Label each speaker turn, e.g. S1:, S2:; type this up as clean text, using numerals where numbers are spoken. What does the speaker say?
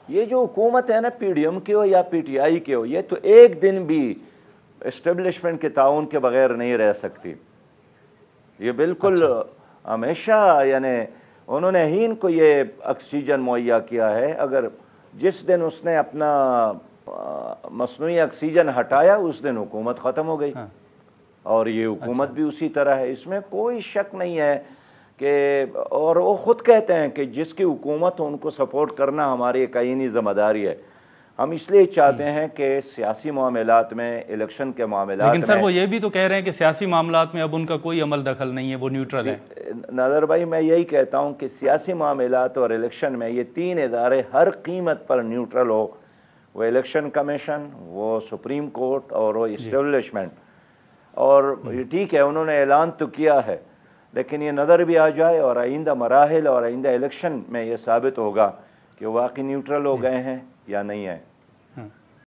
S1: یہ جو حکومت ہے نا پی ڈی ایم کی ہو یا پی ٹی آئی کی ہو، یہ تو ایک دن بھی اسٹیبلشمنٹ کے تعاون کے بغیر نہیں رہ سکتی. یہ بالکل ہمیشہ یعنی انہوں نے ہی ان کو یہ آکسیجن مہیا کیا ہے. اگر جس دن اس نے اپنا مصنوعی آکسیجن ہٹایا اس دن حکومت ختم ہو گئی. اور یہ حکومت بھی اسی طرح ہے، اس میں کوئی شک نہیں ہے کہ، اور وہ خود کہتے ہیں کہ جس کی حکومت ہو ان کو سپورٹ کرنا ہماری ایک آئینی ذمہ داری ہے. ہم اس لیے چاہتے ہیں کہ سیاسی معاملات میں، الیکشن کے معاملات میں،
S2: لیکن سر وہ یہ بھی تو کہہ رہے ہیں کہ سیاسی معاملات میں اب ان کا کوئی عمل دخل نہیں ہے، وہ نیوٹرل ہیں.
S1: نادر بھائی میں یہی کہتا ہوں کہ سیاسی معاملات اور الیکشن میں یہ تین ادارے ہر قیمت پر نیوٹرل ہو. وہ الیکشن کمیشن، وہ سپریم کورٹ اور وہ اسٹیبلشمنٹ. اور ٹھیک ہے انہوں نے اعلان تو کیا ہے، لیکن یہ نظر بھی آ جائے اور آئندہ مراحل اور آئندہ الیکشن میں یہ ثابت ہوگا کہ واقعی نیوٹرل ہو گئے ہیں یا نہیں ہیں.